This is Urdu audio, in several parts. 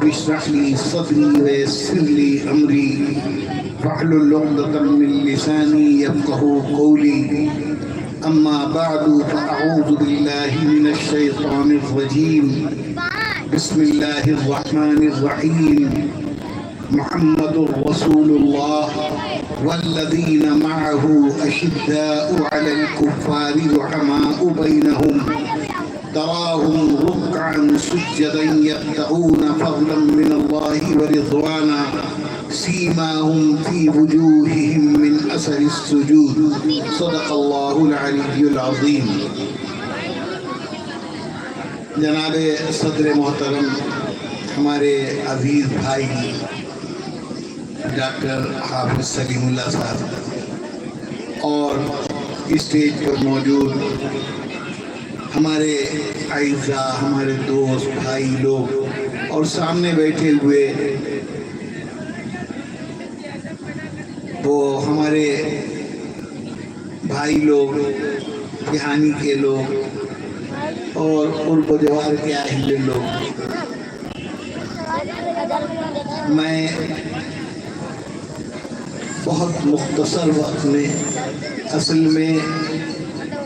اشرح لي صدري ويسر لي أمري واحلل عقدة من لساني يفقهوا قولي أما بعد فأعوذ بالله من الشيطان الرجيم بسم الله الرحمن الرحيم محمد رسول الله والذين معه أشداء على الكفار رحماء بينهم تراهم ركعا سجدا يبتغون فضلا من الله ورضوانا سيماهم في وجوههم من أثر السجود صدق الله العلي العظيم. جناب صدر محترم ہمارے عزیز بھائی ڈاکٹر حافظ سلیم اللہ صاحب اور اسٹیج پر موجود ہمارے اعزاء، ہمارے دوست بھائی لوگ اور سامنے بیٹھے ہوئے وہ ہمارے بھائی لوگ، بہانی کے لوگ اور قرب و جوار کے اہل لوگ، میں بہت مختصر وقت میں، اصل میں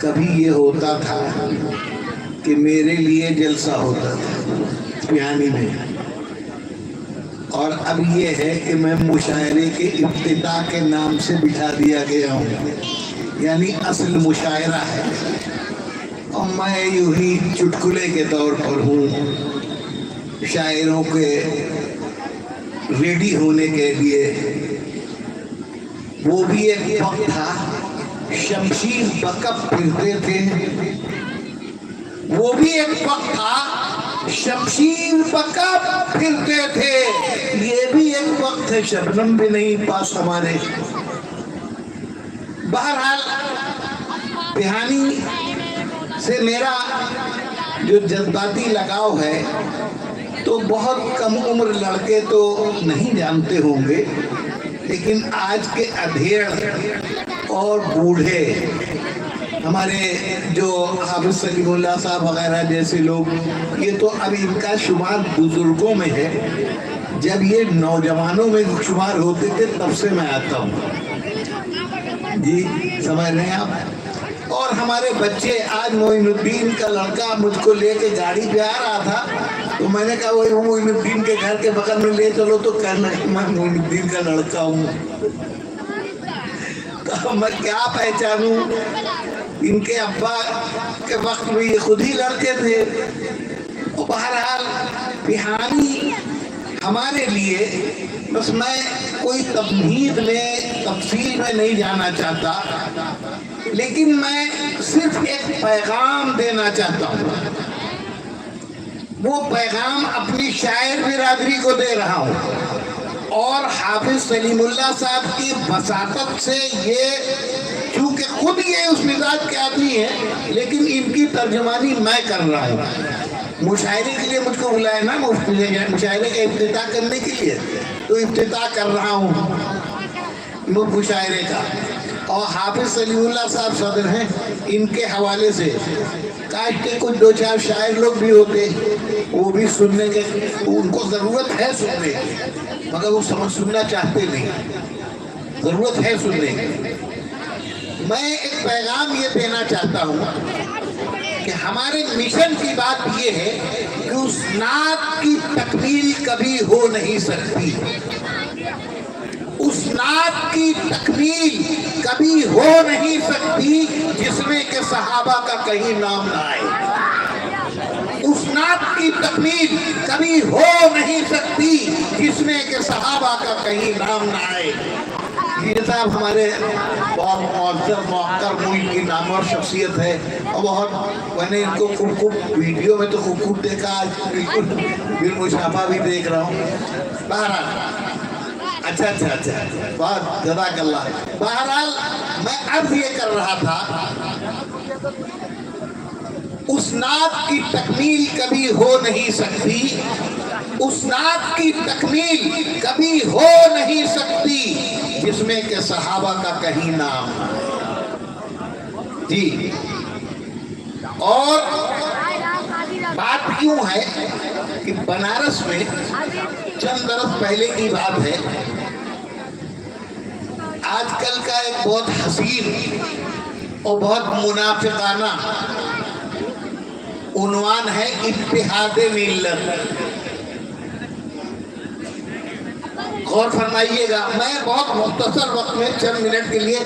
کبھی یہ ہوتا تھا کہ میرے لیے جلسہ ہوتا تھا بہانی میں، اور اب یہ ہے کہ میں مشاعرے کے ابتداء کے نام سے بٹھا دیا گیا ہوں، یعنی اصل مشاعرہ ہے اور میں یوں ہی چٹکلے کے طور پر ہوں، شاعروں کے ریڈی ہونے کے لیے۔ وہ بھی ایک وقت تھا شمشیر بکپ پھرتے تھے، وہ بھی ایک وقت تھا شمشیر بکپ پھرتے تھے، یہ بھی ایک وقت ہے شبنم بھی نہیں پاس ہمارے۔ بہرحال بہانی سے میرا جو جذباتی لگاؤ ہے تو بہت کم عمر لڑکے تو نہیں جانتے ہوں گے، لیکن آج کے ادھیڑ اور بوڑھے، ہمارے جو حافظ سلیم اللہ صاحب وغیرہ جیسے لوگ، یہ تو اب ان کا شمار بزرگوں میں ہے، جب یہ نوجوانوں میں شمار ہوتے تھے تب سے میں آتا ہوں، جی سمجھ رہے ہیں آپ۔ اور ہمارے بچے، آج معین الدین کا لڑکا مجھ کو لے کے گاڑی پہ آ رہا تھا تو میں نے کہا وہی معین الدین کے گھر کے بغل میں لے چلو، تو کہنا کہ میں معین الدین کا لڑکا ہوں۔ تو میں کیا پہچانوں، ان کے ابا کے وقت میں یہ خود ہی لڑکے تھے۔ بہرحال بہانی ہمارے لیے، بس میں کوئی تمہید میں تفصیل میں نہیں جانا چاہتا، لیکن میں صرف ایک پیغام دینا چاہتا ہوں۔ وہ پیغام اپنی شاعر برادری کو دے رہا ہوں، اور حافظ سلیم اللہ صاحب کی وساطت سے یہ، چونکہ خود یہ اس مزاج کے آدمی ہے، لیکن ان کی ترجمانی میں کر رہا ہوں۔ مشاعرے کے لیے مجھ کو بلایا نا، مشاعرے کا افتتاح کرنے کے لیے، تو افتتاح کر رہا ہوں مشاعرے کا، اور حافظ سلیم اللہ صاحب صدر ہیں، ان کے حوالے سے کاش کے کچھ دو چار شاعر لوگ بھی ہوتے، وہ بھی سننے کے، ان کو ضرورت ہے سننے کی، مگر وہ سننا چاہتے نہیں، ضرورت ہے سننے کی۔ میں ایک پیغام یہ دینا چاہتا ہوں کہ ہمارے مشن کی بات یہ ہے کہ اس نعت کی تکمیل کبھی ہو نہیں سکتی، اس نعت کی تکمیل کبھی ہو نہیں سکتی جس میں کہ صحابہ کا کہیں نام نہ آئے، اس نعت کی تکمیل کبھی ہو نہیں سکتی جس میں کہ صحابہ کا کہیں نام نہ آئے۔ یہ صاحب ہمارے بہت معزز موقر ملک کی نامور شخصیت ہے، اور بہت، میں نے ان کو خوب ویڈیو میں تو خوب دیکھا، آج بالکل بالمشافہ بھی دیکھ رہا ہوں۔ بہرحال اچھا بہت جزاک اللہ۔ بہرحال میں عرض یہ کر رہا تھا، اس نعت کی تکمیل کبھی ہو نہیں سکتی، اس نعت کی تکمیل کبھی ہو نہیں سکتی جس میں کہ صحابہ کا کہیں نام جی۔ اور بات کیوں ہے کہ بنارس میں چند برس پہلے کی بات ہے، آج کل کا ایک بہت حسین اور بہت منافقانہ عنوان ہے اتحاد ملت۔ غور فرمائیے گا، میں بہت مختصر وقت میں چند منٹ کے لیے،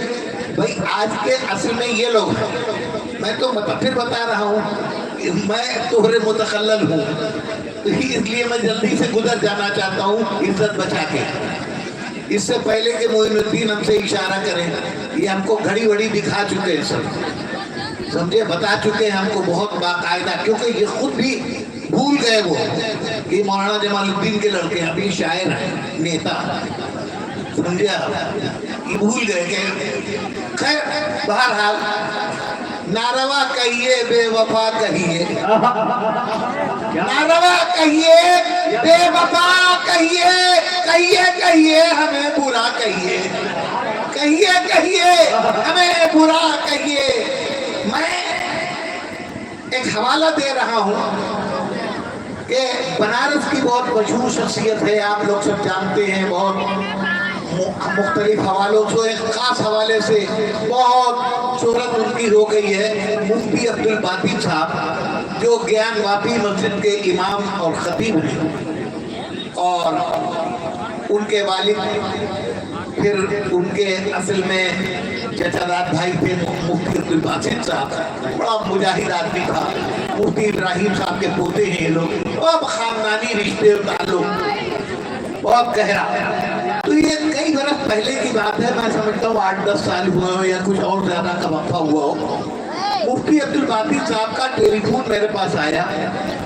بھائی آج کے اصل میں یہ لوگ ہیں، میں تو پھر بتا رہا ہوں، میں توہر متخلل ہوں، اس لیے میں جلدی سے گزر جانا چاہتا ہوں عزت بچا کے، اس سے پہلے کہ معین الدین ہم سے اشارہ کریں، یہ ہم کو گھڑی وڑی دکھا چکے ہیں سب، سمجھے، بتا چکے ہیں ہم کو بہت باقاعدہ، کیونکہ یہ خود بھی بھول گئے وہ کہ مولانا جمال الدین کے لڑکے ابھی شاعر ہیں، نیتا، سمجھے آپ، یہ بھول گئے کہ خیر بہرحال ناروا کہیے بے وفا کہیے، ناروا کہیے بے وفا کہیے، کہیے کہیے ہمیں برا کہیے، کہیے کہیے ہمیں برا کہیے۔ میں ایک حوالہ دے رہا ہوں کہ بنارس کی بہت مشہور شخصیت ہے، آپ لوگ سب جانتے ہیں، بہت مختلف حوالوں سے، ایک خاص حوالے سے بہت شہرت ان کی ہو گئی ہے، مفتی عبدالباقی صاحب جو گیان واپی مسجد کے امام اور خطیب ہیں، اور ان کے والد پھر ان کے اصل میں چچا داد بھائی تھے مفتی عبدالباقی صاحب، بڑا مجاہد آدمی تھا، مفتی ابراہیم صاحب کے پوتے ہیں یہ لوگ، بہت خاندانی رشتے اور تعلق بہت گہرا۔ تو یہ کئی برس پہلے کی بات ہے، میں سمجھتا ہوں 8-10 سال ہوئے ہو یا کچھ اور زیادہ کا وقفہ ہوا ہو، مفتی عبدالباقی صاحب کا ٹیلی فون میرے پاس آیا،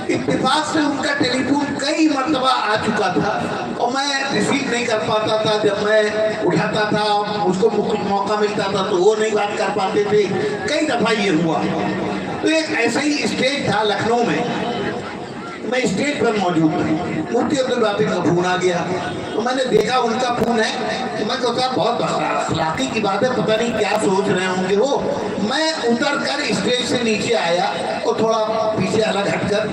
اتفاق سے ان کا ٹیلی فون کئی مرتبہ آ چکا تھا اور میں ریسیو نہیں کر پاتا تھا، جب میں اٹھاتا تھا اس کو موقع ملتا تھا تو وہ نہیں بات کر پاتے تھے، کئی دفعہ یہ ہوا۔ تو ایک ایسا ہی اسٹیج تھا لکھنؤ میں اسٹیج پر موجود تھا، مفتی عبدالباقی کا فون آ گیا، تو میں نے دیکھا ان کا فون ہے، تو میں کہتا بہت اخلاقی کی بات ہے، پتہ نہیں کیا سوچ رہے ہوں گے وہ۔ میں اتر کر اسٹیج سے نیچے آیا اور تھوڑا پیچھے الگ ہٹ کر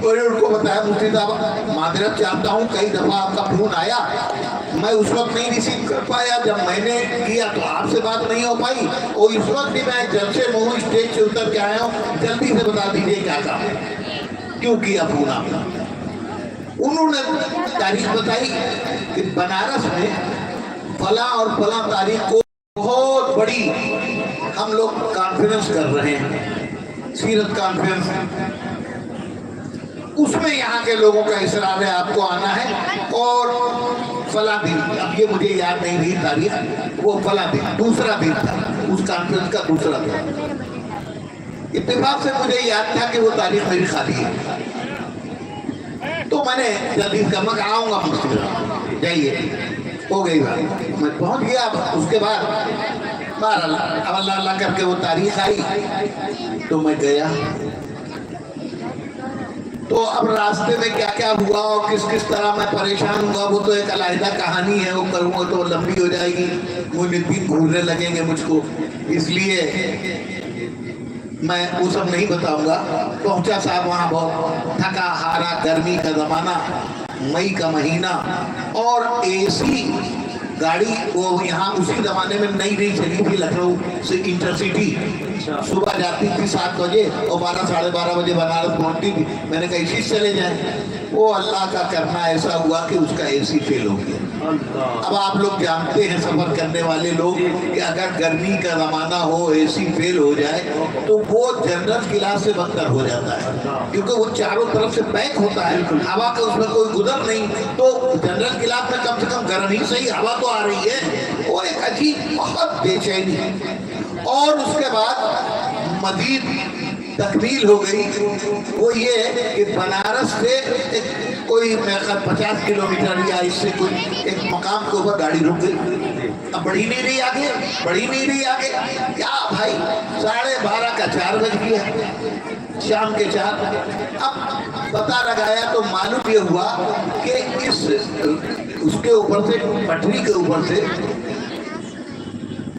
اور ان کو بتایا، مفتی صاحب معذرت چاہتا ہوں، کئی دفعہ آپ کا فون آیا، میں اس وقت نہیں ریسیو کر پایا، جب میں نے کیا تو آپ سے بات نہیں ہو پائی، اور اس وقت بھی میں جلسے میں ہوں، اسٹیج سے اتر کے آیا ہوں، جلدی سے بتا دیجیے کیا کام ہے، کیوں کیا فون آپ نے۔ انہوں نے تاریخ بتائی کہ بنارس میں فلاں اور فلاں تاریخ کو بہت بڑی ہم لوگ کانفرنس کر رہے ہیں، سیرت کانفرنس، اس میں یہاں کے لوگوں کا اصرار ہے آپ کو آنا ہے، اور فلاں دن، اب یہ مجھے یاد نہیں رہی تاریخ، وہ فلاں دن دوسرا دن تھا، اس کانفرنس کا دوسرا دن، اتفاق سے مجھے یاد تھا کہ وہ تاریخ میری خالی ہے، تو میں نے جلدی کا میں آؤں گا مجھ جائیے، ہو گئی بات، میں پہنچ گیا۔ اس کے بعد اللہ اللہ کر کے وہ تاریخ آئی تو میں گیا، تو اب راستے میں کیا کیا ہوا اور کس کس طرح میں پریشان ہوا وہ تو ایک علیحدہ کہانی ہے، وہ کروں گا تو لمبی ہو جائے گی، معین الدین گھورنے لگیں گے مجھ کو، اس لیے میں وہ سب نہیں بتاؤں گا۔ پہنچا صاحب وہاں، بہت تھکا ہارا، گرمی کا زمانہ، مئی کا مہینہ، اور اے سی گاڑی وہ یہاں اسی زمانے میں نئی چلی تھی، لکھنؤ سے انٹرسٹی صبح جاتی تھی 7 بجے اور 12-12:30 بجے بنارس پہنچتی تھی، میں نے کہا اسی سے چلے جائیں، وہ اللہ کا کرنا ایسا ہوا کہ اس کا اے سی فیل ہو گیا۔ اب آپ لوگ جانتے ہیں سفر کرنے والے لوگ کہ اگر گرمی کا زمانہ ہو، اے سی فیل ہو جائے تو وہ جنرل کلاس سے بدتر ہو جاتا ہے، کیونکہ وہ چاروں طرف سے پیک ہوتا ہے، ہوا کا اس میں کوئی گزر نہیں، تو جنرل کلاس میں کم سے کم گرم ہی صحیح ہوا تو آ رہی ہے، وہ ایک عجیب بہت بے چینی ہے۔ اور اس کے بعد مزید تکمیل ہو گئی، وہ یہ کہ بنارس سے کوئی 50 کلومیٹر یا اس سے کوئی ایک مقام کے اوپر گاڑی رک گئی، اب بڑھی نہیں رہی آگے، بڑھی نہیں رہی آگے، کیا بھائی 12:30 کا 4 بج گیا، شام کے 4۔ اب پتہ لگایا تو معلوم یہ ہوا کہ اس کے اوپر سے، پٹری کے اوپر سے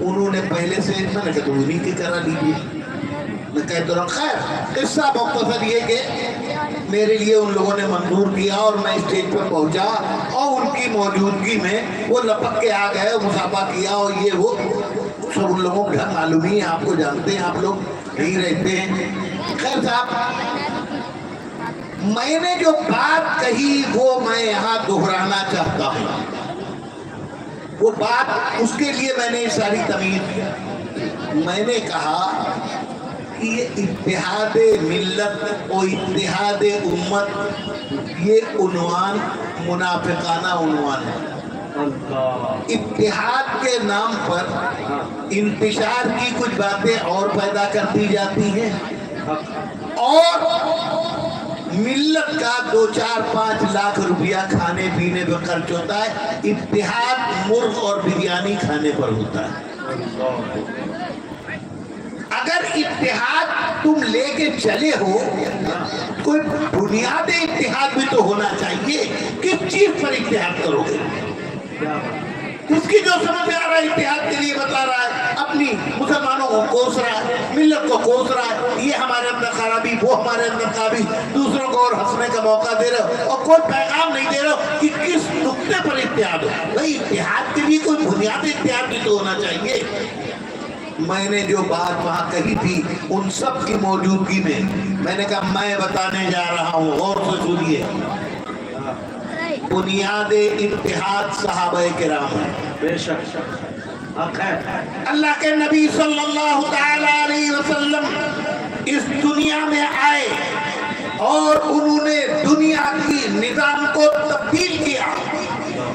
انہوں نے پہلے سے میں نے کہا تو انہیں کی کرا لیجیے. میں کہتا ہوں خیر قصہ مختصر یہ کہ میرے لیے ان لوگوں نے منظور کیا اور میں اسٹیج پر پہنچا اور ان کی موجودگی میں وہ لپک کے آ گئے, مسافہ کیا اور یہ وہ سب ان لوگوں کو گھر معلوم ہی ہے, آپ کو جانتے ہیں, آپ لوگ یہی رہتے ہیں. خیر صاحب میں نے جو بات کہی وہ میں یہاں دہرانا چاہتا ہوں. وہ بات اس کے لیے میں نے ساری تمیز کی. میں نے کہا کہ یہ اتحاد ملت اور اتحاد امت یہ عنوان منافقانہ عنوان ہے. اتحاد کے نام پر انتشار کی کچھ باتیں اور پیدا کر دی جاتی ہیں اور ملت کا 2-4-5 لاکھ روپیہ کھانے پینے پہ خرچ ہوتا ہے. اتحاد مرغ اور بریانی کھانے پر ہوتا ہے. اگر اتحاد تم لے کے چلے ہو کوئی بنیاد اتحاد بھی تو ہونا چاہیے. کس چیز پر اتحاد کرو گے؟ اس کی جو سمجھ آ رہا ہے اتحاد کے لیے بتا رہا ہے, اپنی مسلمانوں کو کوس رہا ہے, ملت کو کوس رہا ہے, یہ ہمارے اندر خرابی وہ ہمارے اندر خرابی, دوسروں کو اور ہنسنے کا موقع دے رہے ہو اور کوئی پیغام نہیں دے رہے ہو کہ کس نقطے پر اتحاد ہو. بھائی اتحاد کے لیے کوئی بنیاد اتحاد بھی تو ہونا چاہیے. میں نے جو بات وہاں کہی تھی ان سب کی موجودگی میں نے کہا میں بتانے جا رہا ہوں, غور سے سنیے. بنیاد اتحاد صحابہ کرام ہے. بے شک اللہ کے نبی صلی اللہ تعالی علیہ وسلم اس دنیا میں آئے اور انہوں نے دنیا کی نظام کو تبدیل کیا.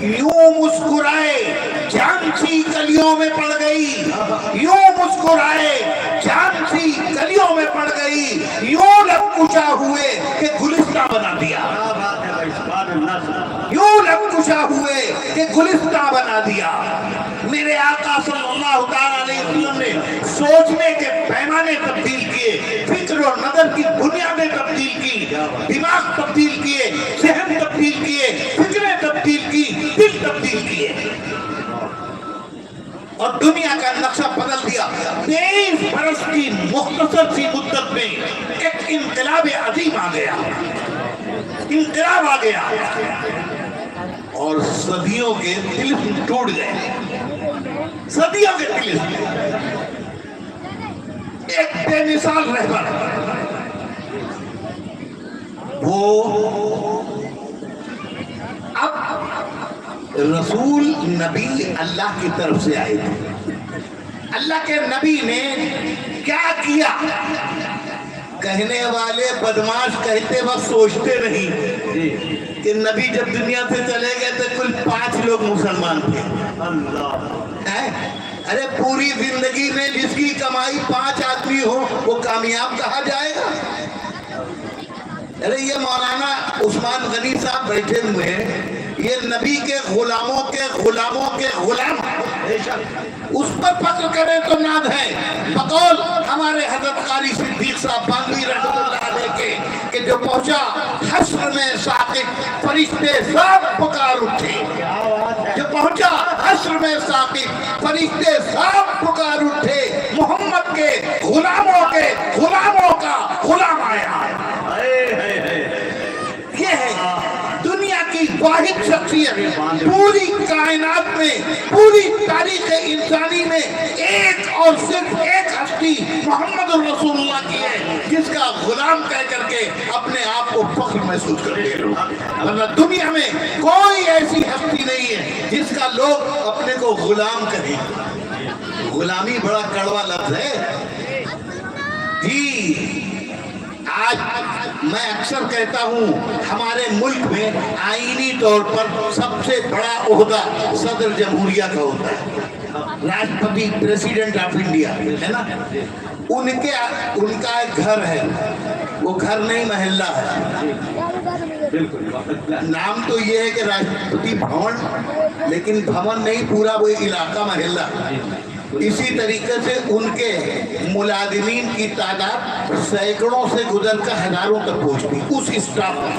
یوں مسکرائے جان سی گلیوں میں پڑ گئی, یوں مسکرائے جان سی گلیوں میں پڑ گئی, یوں لب کشا ہوئے کہ گلستہ بنا دیا, یوں لب کشا ہوئے کہ گلستہ بنا دیا. میرے آقا صلی اللہ تعالیٰ علیہ وسلم نے سوچنے کے پیمانے تبدیل کیے, فکر اور نظر کی بنیادیں تبدیل کی, دماغ تبدیل کیے, ذہن تبدیل کیے, فکریں تبدیل کی, دل تبدیل کیے اور دنیا کا نقشہ بدل دیا. 23 برس کی مختصر سی مدت میں ایک انقلاب عظیم آ گیا, انقلاب آ گیا اور صدیوں کے طلسم ٹوٹ گئے. صدیوں کے طلسم. ایک بے مثال رہبر وہ اب رسول نبی اللہ کی طرف سے آئے تھے. اللہ کے نبی نے کیا کیا؟ کہنے والے بدماش کہتے وقت سوچتے نہیں کہ نبی جب دنیا سے چلے گئے تو کل 5 لوگ مسلمان تھے. ارے پوری زندگی میں جس کی کمائی 5 آدمی ہو وہ کامیاب کہا جائے گا؟ ارے یہ مولانا عثمان غنی صاحب بیٹھے ہوئے ہیں, یہ نبی کے غلاموں کے غلاموں کے غلام, اس پر فخر کریں تو ناد ہے. بقول ہمارے حضرت قاری صدیق صاحب بانوی رحمۃ اللہ علیہ کے کہ جو پہنچا حشر میں ثاقب فرشتے سب پکار اٹھے. جو پہنچا حشر میں ثاقب فرشتے سب پکار اٹھے, محمد کے غلاموں کا غلام آیا. یہ ہے دنیا کی واحد شخصیت پوری کائنات میں, پوری تاریخ انسانی میں ایک اور صرف ایک ہستی محمد رسول اللہ کی ہے جس کا غلام کہہ کر کے اپنے آپ کو فخر محسوس کرتے ہیں. ورنہ دنیا میں کوئی ایسی ہستی نہیں ہے جس کا لوگ اپنے کو غلام کہیں. غلامی بڑا کڑوا لفظ ہے جی. آج میں اکثر کہتا ہوں ہمارے ملک میں آئینی طور پر سب سے بڑا عہدہ صدر جمہوریہ کا ہوتا ہے, راشٹرپتی پریزیڈنٹ آف انڈیا ہے نا. ان کا ایک گھر ہے, وہ گھر نہیں محلہ ہے. نام تو یہ ہے کہ راشٹرپتی بھون, لیکن بھون نہیں, پورا وہ علاقہ محلہ. اسی طریقے سے ان کے ملازمین کی تعداد سینکڑوں سے گزر کر ہزاروں تک پہنچتی اس اسٹاف میں.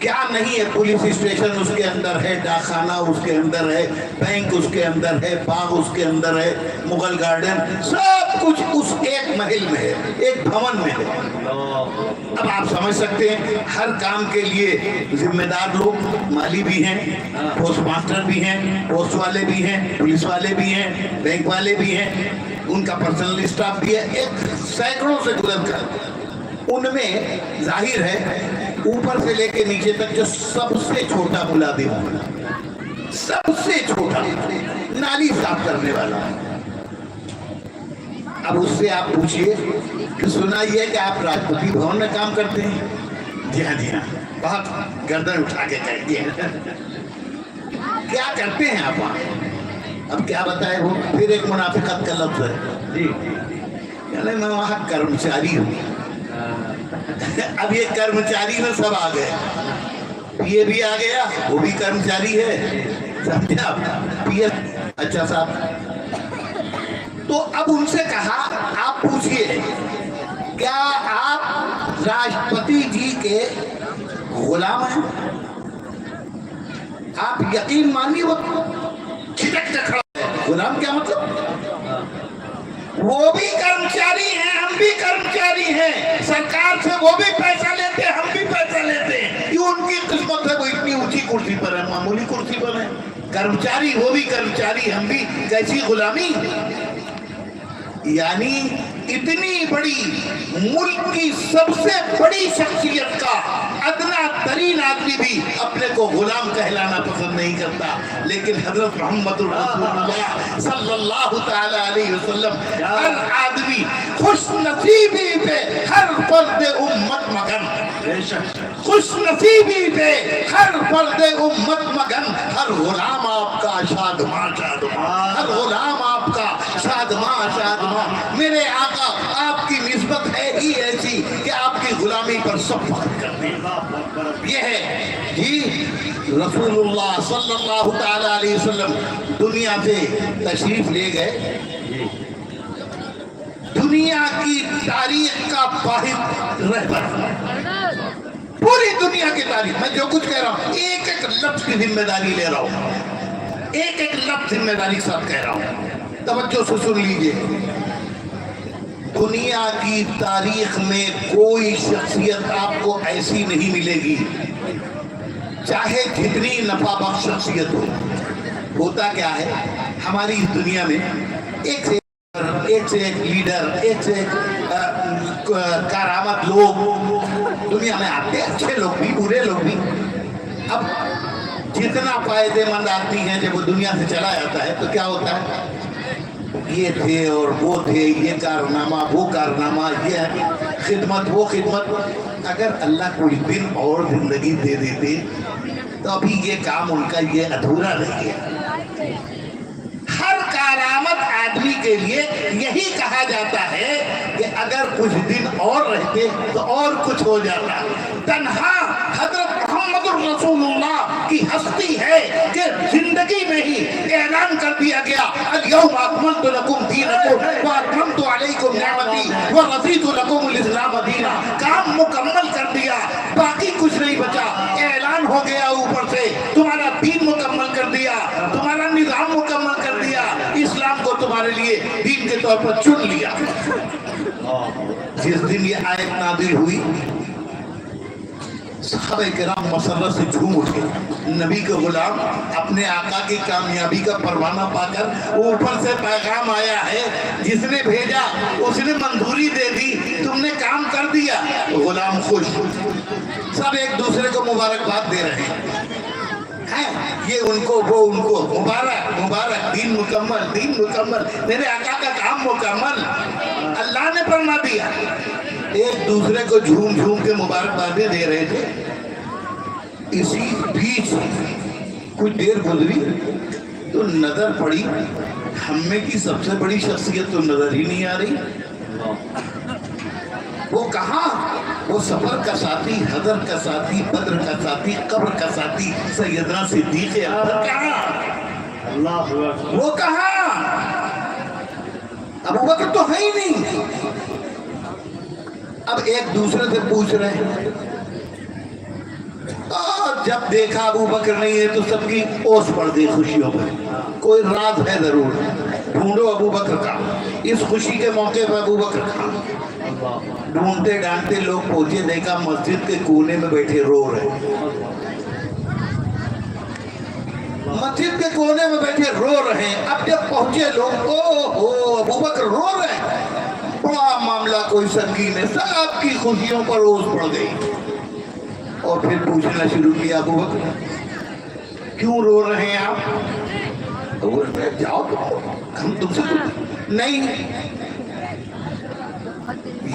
کیا نہیں ہے. پولیس اسٹیشن اس کے اندر ہے, ڈاکخانہ اس کے اندر ہے, بینک اس کے اندر ہے, باغ اس کے اندر ہے, مغل گارڈن, سب کچھ اس ایک محل میں ہے, ایک بھون میں ہے. اب آپ سمجھ سکتے ہیں ہر کام کے لیے ذمہ دار لوگ مالی بھی ہیں, پوسٹ ماسٹر بھی ہیں, پوسٹ والے بھی ہیں, پولیس والے بھی ہیں, بینک والے بھی ہیں, ان کا پرسنل اسٹاف بھی ہے, ایک سینکڑوں سے گزر کر. ان میں ظاہر ہے اوپر سے لے کے نیچے تک جو سب سے چھوٹا ملازم ہوگا, سب سے چھوٹا نالی صاف کرنے والا. اب اس سے آپ پوچھئے کہ سنا یہ ہے کہ آپ راشٹرپتی بھون میں کام کرتے ہیں. جی ہاں جی ہاں, بہت گردن اٹھا کے کہہ دیا. کیا کرتے ہیں آپ وہاں؟ اب کیا بتائے وہ, پھر ایک منافقت کا لفظ ہے جی, یعنی میں وہاں کرمچاری ہوں. اب یہ کرمچاری میں سب آ گئے, یہ بھی آ گیا, وہ بھی کرمچاری ہے, سمجھے آپ, پی ایس. اچھا صاحب, تو اب ان سے کہا آپ پوچھئے کیا آپ راشٹرپتی جی کے غلام ہیں؟ آپ یقین مانیے وہ چھٹک کے کھڑا ہے. غلام کیا مطلب؟ وہ بھی کرمچاری ہیں, ہم بھی کرمچاری ہیں, سرکار سے وہ بھی پیسہ لیتے ہیں, ہم بھی پیسہ لیتے ہیں. یہ ان کی قسمت ہے, وہ اتنی اونچی کرسی پر ہے, معمولی کرسی پر ہے. کرمچاری, وہ بھی کرمچاری, ہم بھی. کیسی غلامی؟ یعنی اتنی بڑی ملک کی سب سے بڑی شخصیت کا ادنا ترین آدمی بھی اپنے کو غلام کہلانا پسند نہیں کرتا. لیکن حضرت محمد رسول اللہ صلی اللہ تعالی علیہ وسلم, ہر آدمی خوش نصیبی پہ ہر فرد امت مگن, خوش نصیبی پہ ہر فرد امت مگن. ہر غلام آپ کا شادماں شادماں, ہر غلام آپ کا شادماں شادماں. میرے آقا آپ کی نسبت ہے ہی ایسی کہ آپ کی غلامی پر سب فخر کرتے ہیں. یہ ہے جی رسول اللہ صلی اللہ تعالی علیہ وسلم دنیا سے تشریف لے گئے. دنیا کی تاریخ کا واحد رہبر, پوری دنیا کی تاریخ, میں جو کچھ کہہ رہا ہوں ایک ایک لفظ کی ذمہ داری لے رہا ہوں, ایک ایک لفظ ذمہ داری کے ساتھ کہہ رہا ہوں, توجہ سے سن لیجئے. دنیا کی تاریخ میں کوئی شخصیت آپ کو ایسی نہیں ملے گی, چاہے جتنی نفع بخش شخصیت ہو. ہوتا کیا ہے ہماری اس دنیا میں ایک سے ایک لیڈر, ایک سے ایک کارآمد لوگ دنیا میں آتے ہیں, اچھے لوگ بھی برے لوگ بھی. اب جتنا فائدے مند آدمی ہے جب وہ دنیا سے چلا جاتا ہے تو کیا ہوتا ہے, یہ تھے اور وہ تھے, یہ کارنامہ وہ کارنامہ, یہ خدمت وہ خدمت. اگر اللہ کوئی دن اور زندگی دے دیتے تو ابھی یہ کام ان کا یہ ادھورا رہ گیا. ہر کارآمد آدمی کے لیے یہی کہا جاتا ہے کہ اگر کچھ دن اور رہتے تو اور کچھ ہو جاتا. تنہا حضرت محمد رسول اللہ کی ہستی ہے کہ زندگی میں ہی اعلان کر دیا گیا الیوم اکملت لکم دینکم واتممت علیکم نعمتی ورضیت لکم الاسلام دینا. کام مکمل کر دیا, باقی کچھ نہیں بچا. اعلان ہو گیا اوپر سے, تمہارا دین مکمل کر دیا, تمہارا نظام مکمل کر دیا, اسلام کو تمہارے لیے دین کے طور پر چن لیا. جس دن یہ آیت نازل ہوئی صحابہ کرام مسرت سے جھوم اٹھے. نبی کے غلام اپنے آقا کی کامیابی کا پروانہ پا کر اوپر سے پیغام آیا ہے, جس نے بھیجا اس نے منظوری دے دی, تم نے کام کر دیا. غلام خوش, سب ایک دوسرے کو مبارکباد دے رہے ہیں. یہ ان کو وہ ان کو, مبارک مبارک, دین مکمل دین مکمل, میرے آقا کا کام مکمل, اللہ نے فرما دیا. ایک دوسرے کو جھوم جھوم کے مبارکبادیں دے رہے تھے. اسی بیچ کچھ دیر گزری تو نظر پڑی ہم میں کی سب سے بڑی شخصیت تو نظر ہی نہیں آ رہی. وہ کہاں, وہ سفر کا ساتھی, حضر کا ساتھی, بدر کا ساتھی, قبر کا ساتھی سیدنا صدیق اکبر کہاں, وہ کہاں, ابو بکر تو ہے ہی نہیں. اب ایک دوسرے سے پوچھ رہے ہیں اور جب دیکھا ابو بکر نہیں ہے تو سب کی اوس پڑ گئی خوشیوں پر. کوئی راز ہے ضرور, ڈھونڈو ابو بکر کا. اس خوشی کے موقع پر ابو بکر کا ڈھونڈتے ڈھانڈتے لوگ پہنچے, دیکھا مسجد کے کونے میں بیٹھے رو رہے. مسجد کے کونے میں بیٹھے رو رہے ہیں. اب جب پہنچے لوگ, او ابو بکر رو رہے ہیں, بڑا معاملہ کوئی سنگین ہے, سب کی خوشیوں پر اوس پڑ گئی. اور پھر پوچھنا شروع کیا, ابو بکر کیوں رو رہے ہیں آپ؟ جاؤ ہم تم سے نہیں,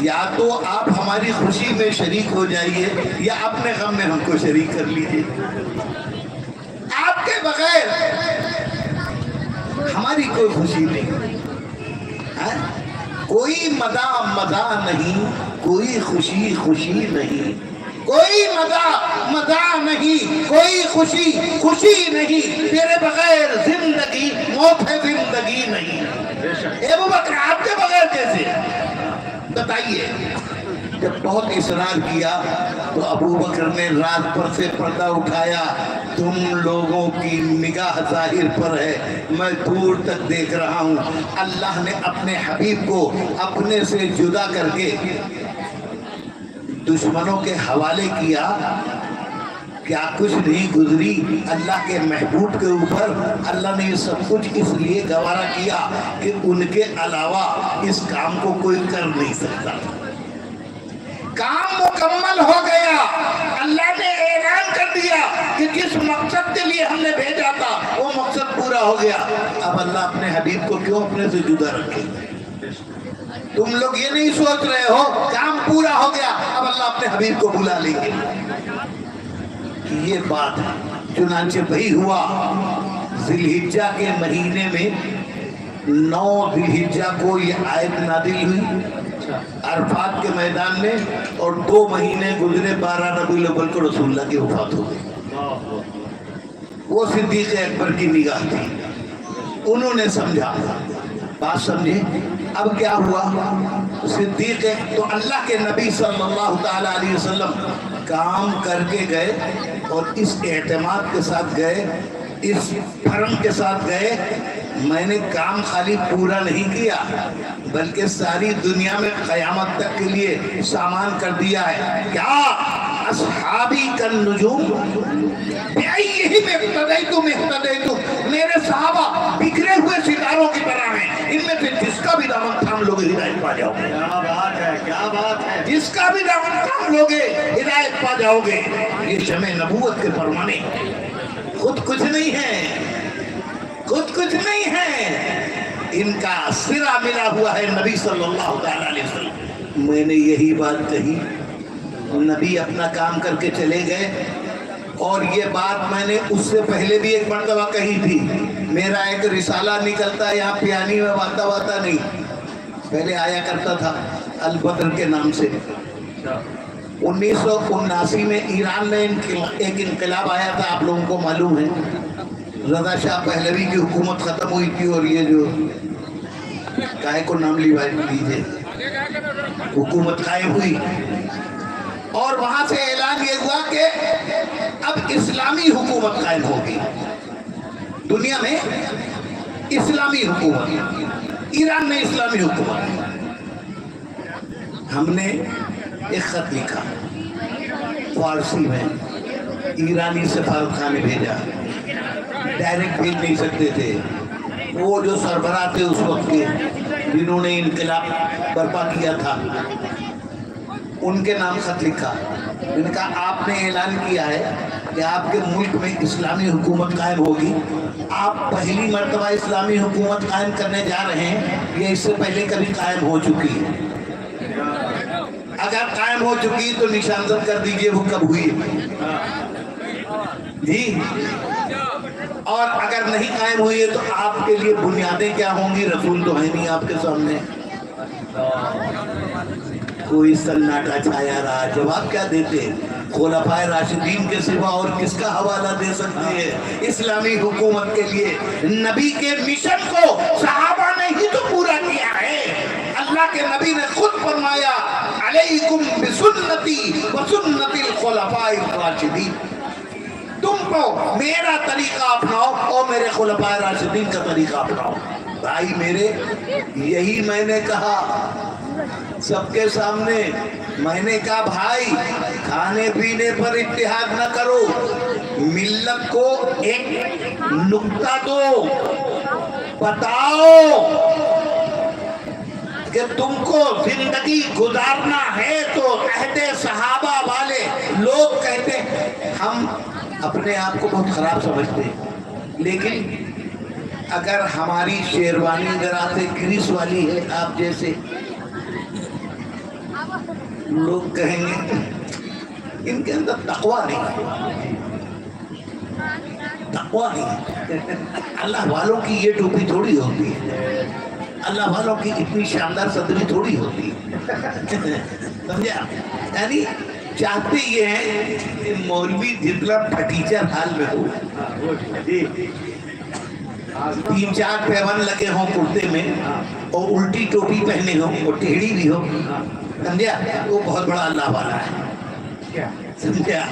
یا تو آپ ہماری خوشی میں شریک ہو جائیے یا اپنے غم میں ہم کو شریک کر لیجیے. آپ کے بغیر ہماری کوئی خوشی نہیں, کوئی مزہ نہیں, کوئی خوشی نہیں, کوئی مزہ نہیں, کوئی خوشی نہیں. تیرے بغیر زندگی موت ہے, زندگی نہیں. ابو بکر آپ کے بغیر کیسے بتائیے. جب بہت اصرار کیا تو ابو بکر نے رات پر سے پردہ اٹھایا. تم لوگوں کی نگاہ ظاہر پر ہے, میں دور تک دیکھ رہا ہوں. اللہ نے اپنے حبیب کو اپنے سے جدا کر کے دشمنوں کے حوالے کیا. کیا کچھ نہیں گزری اللہ کے محبوب کے اوپر. اللہ نے یہ سب کچھ اس لیے گوارا کیا کہ ان کے علاوہ اس کام کو کوئی کر نہیں سکتا. کام مکمل ہو گیا. اللہ نے اعلان کر دیا کہ جس مقصد کے لیے ہم نے بھیجا تھا وہ مقصد پورا ہو گیا. اب اللہ اپنے حبیب کو کیوں اپنے سے جدا رکھے؟ تم لوگ یہ نہیں سوچ رہے ہو کام پورا ہو گیا اب اللہ اپنے حبیب کو بلا لیں گے. یہ بات ہے. چنانچہ وہی ہوا. ذی الحجہ کے مہینے میں 9 ذی الحجہ کو یہ آیت نازل ہوئی عرفات کے میدان میں, اور 2 مہینے گزرے 12 ربیع الاول کو رسول اللہ کی وفات ہو گئی. وہ صدیق اکبر کی نگاہ تھی, انہوں نے سمجھا. بات سمجھے اب کیا ہوا؟ صدیق تو اللہ کے نبی صلی اللہ تعالیٰ علیہ وسلم کام کر کے گئے, اور اس اعتماد کے ساتھ گئے, اس فرم کے ساتھ گئے, میں نے کام خالی پورا نہیں کیا بلکہ ساری دنیا میں قیامت تک کے لیے سامان کر دیا ہے. کیا اصحابی کالنجوم بأیہم اقتدیتم اہتدیتم, میرے صحابہ بکھرے ہوئے ستاروں کی طرح ہیں, ان میں سے جس کا بھی دامن تھام لوگے ہدایت پا جاؤ گے. کیا بات ہے, کیا بات ہے. جس کا بھی دامن تھام لوگے ہدایت پا جاؤ گے. یہ شمع نبوت کے فرمانے خود کچھ نہیں ہے, خود کچھ نہیں ہے, ان کا سرا ملا ہوا ہے نبی صلی اللہ تعالیٰ علیہ وسلم. میں نے یہی بات کہی, نبی اپنا کام کر کے چلے گئے, اور یہ بات میں نے اس سے پہلے بھی ایک مرتبہ کہی تھی. میرا ایک رسالہ نکلتا ہے یہاں پیانی میں, واتا نہیں, پہلے آیا کرتا تھا البدر کے نام سے. 1979 میں ایران میں ایک انقلاب آیا تھا, آپ لوگوں کو معلوم ہے. رضا شاہ پہلوی کی حکومت ختم ہوئی تھی, اور یہ جو کائے کو نام لیجیے حکومت قائم ہوئی, اور وہاں سے اعلان یہ ہوا کہ اب اسلامی حکومت قائم ہوگی دنیا میں. اسلامی حکومت, ایران میں اسلامی حکومت. ہم نے ایک خط لکھا فارسی میں, ایرانی سفارتخانے بھیجا. ڈائریکٹ بھیج نہیں سکتے تھے, وہ جو سربراہ تھے اس وقت کے جنہوں نے انقلاب برپا کیا تھا, ان کے نام خط لکھا. میں نے کہا آپ نے اعلان کیا ہے کہ آپ کے ملک میں اسلامی حکومت قائم ہوگی, آپ پہلی مرتبہ اسلامی حکومت قائم کرنے جا رہے ہیں, یہ اس سے پہلے کبھی قائم ہو چکی ہے. اگر قائم ہو چکی تو نشاندہی کر دیجئے وہ کب ہوئی جی, اور اگر نہیں قائم ہوئی ہے تو آپ کے لیے بنیادیں کیا ہوں گی؟ رسول تو ہے نہیں آپ کے سامنے. کوئی سناٹا چھایا رہا, جواب کیا دیتے؟ خلفائے راشدین کے سوا اور کس کا حوالہ دے سکتے ہیں اسلامی حکومت کے لیے؟ نبی کے مشن کو صحابہ نے ہی تو پورا کیا ہے. اللہ اللہ کے نبی نے خود فرمایا علیکم بسنتی وسنت الخلفاء الراشدین، تم کو میرا طریقہ اپناؤ اور میرے خلفاء راشدین کا طریقہ اپناؤ۔ بھائی میرے، یہی میں نے کہا سب کے سامنے، میں نے کہا بھائی کھانے پینے پر اتحاد نہ کرو، ملت کو ایک نقطہ دو، بتاؤ کہ تم کو زندگی گزارنا ہے تو عہد صحابہ والے لوگ کہتے ہیں، ہم اپنے آپ کو بہت خراب سمجھتے ہیں، لیکن اگر ہماری شیروانی ذرا سے گریس والی ہے آپ جیسے، لوگ کہیں گے ان کے اندر تقویٰ نہیں ہے، تقویٰ نہیں ہے۔ اللہ والوں کی یہ ٹوپی تھوڑی ہوتی ہے، اللہ والوں کی اتنی شاندار صدری تھوڑی ہوتی ہے، سمجھا؟ یعنی چاہتے یہ ہیں کہ مولوی جتنا پھٹیچر حال میں ہو، 3-4 پیون لگے ہوں کرتے میں اور الٹی ٹوپی پہنے ہوں اور ٹیڑھی بھی ہو، سمجھا؟ وہ بہت بڑا اللہ والا ہے، سمجھا؟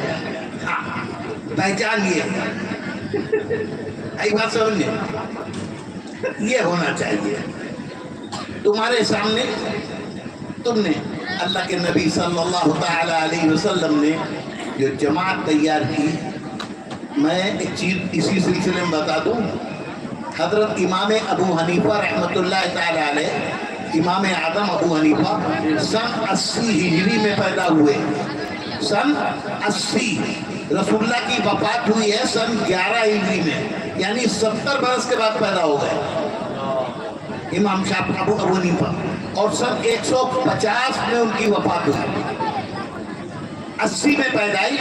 ہاں پہچان یہ ایک بات سمجھنے، یہ ہونا چاہیے تمہارے سامنے۔ تم نے اللہ کے نبی صلی اللہ تعالی علیہ وسلم نے جو جماعت تیار کی، میں ایک چیز اسی سلسلے میں بتا دوں، حضرت امام ابو حنیفہ رحمۃ اللہ تعالی علیہ، امام اعظم ابو حنیفہ سن 80 ہجری میں پیدا ہوئے، سن 80، رسول اللہ کی وفات ہوئی ہے سن 11 ہجری میں، یعنی 70 برس کے بعد پیدا ہو گئے امام شاہ ابو حنیفہ، اور سن 150 میں ان کی وفات ہوئی، 80 میں پیدائش،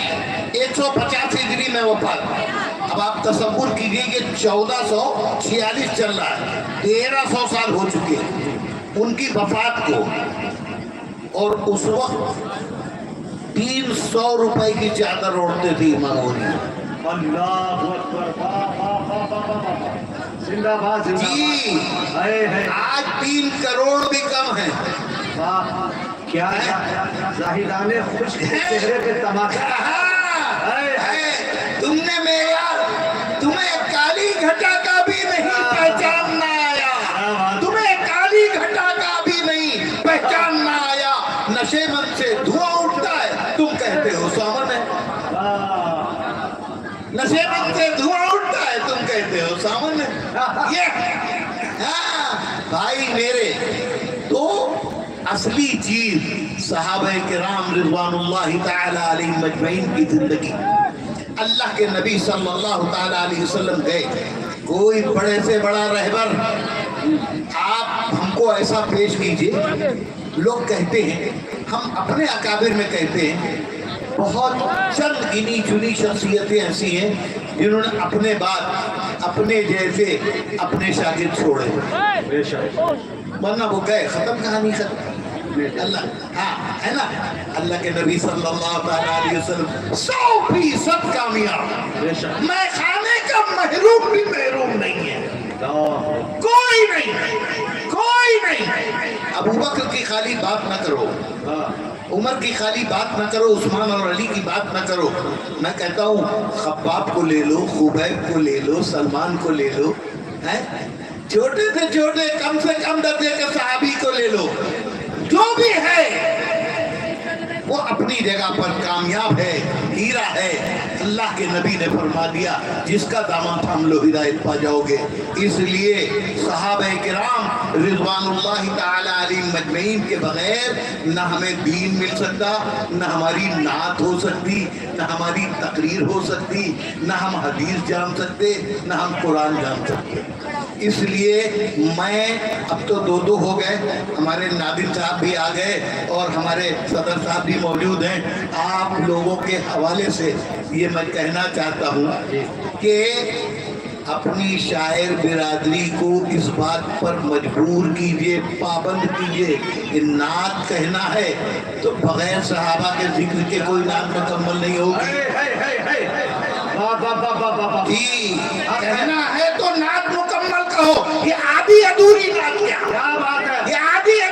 150 ہجری میں وفات۔ اب آپ تصور کیجئے کہ 1446 چل رہا ہے، 1300 سال ہو چکے ان کی وفات کو، اور اس وقت 300 روپے کی چادر اوڑھتے تھے امام غنی۔ اللہ اکبر، زندہ باد جی آج 3 کروڑ بھی کم ہیں۔ کیا زاہدان خشک چہرے پہ تماشا، تم نے معیار، تمہیں کالی گھٹا کا بھی نہیں پہچاننا آیا، تمہیں کالی گھٹا کا بھی نہیں پہچاننا آیا، نشے من سے دھواں اٹھتا ہے تم کہتے ہو سامن ہے، نشے من سے دھواں اٹھتا ہے تم کہتے ہو سامن ہے، یہ بھائی میرے تو اصلی چیز صحابہ کرام رضوان اللہ تعالی علیہ مجمعین کی زندگی۔ اللہ کے نبی صلی اللہ تعالی علیہ وسلم گئے، کوئی بڑے سے بڑا رہبر آپ ہم کو ایسا پیش کیجئے، لوگ کہتے ہیں، ہم اپنے اکابر میں کہتے ہیں، بہت چند گنی چنی شخصیتیں ایسی ہیں جنہوں نے اپنے بعد اپنے جیسے اپنے شاگرد چھوڑے، ورنہ وہ گئے، ختم کہانی ختم۔ اللہ ہاں ہے نا، اللہ کے نبی صلی اللہ علیہ وسلم 100% کامیاب، میں کھانے کا محروم بھی محروم نہیں ہے، کوئی نہیں، کوئی نہیں۔ ابو بکر کی خالی بات نہ کرو، عمر کی خالی بات نہ کرو، عثمان اور علی کی بات نہ کرو، میں کہتا ہوں خباب کو لے لو، خبیب کو لے لو، سلمان کو لے لو، چھوٹے سے چھوٹے کم سے کم درجے کے صحابی کو لے لو، جو بھی ہے وہ اپنی جگہ پر کامیاب ہے، ہیرا ہے۔ اللہ کے نبی نے فرما دیا جس کا دامن تھام لو ہدایت پا جاؤ گے۔ اس لیے صحابہ کرام رضوان اللہ تعالی علیہ مجمعین کے بغیر نہ ہمیں دین مل سکتا، نہ ہماری نعت ہو سکتی، نہ ہماری تقریر ہو سکتی، نہ ہم حدیث جان سکتے، نہ ہم قرآن جان سکتے۔ اس لیے میں اب تو 2 ہو گئے، ہمارے نادر صاحب بھی آ گئے اور ہمارے صدر صاحب بھی موجود ہیں، آپ لوگوں کے حوالے سے یہ میں کہنا چاہتا ہوں کہ اپنی شاعر برادری کو اس بات پر مجبور کیجئے، پابند کیجئے کہ نعت کہنا ہے تو بغیر صحابہ کے ذکر کے کوئی نعت مکمل نہیں ہوگی۔ جی کہنا ہے تو نعت مکمل کہو، یہ آدھی ادھوری نعت کیا، یہ آدھی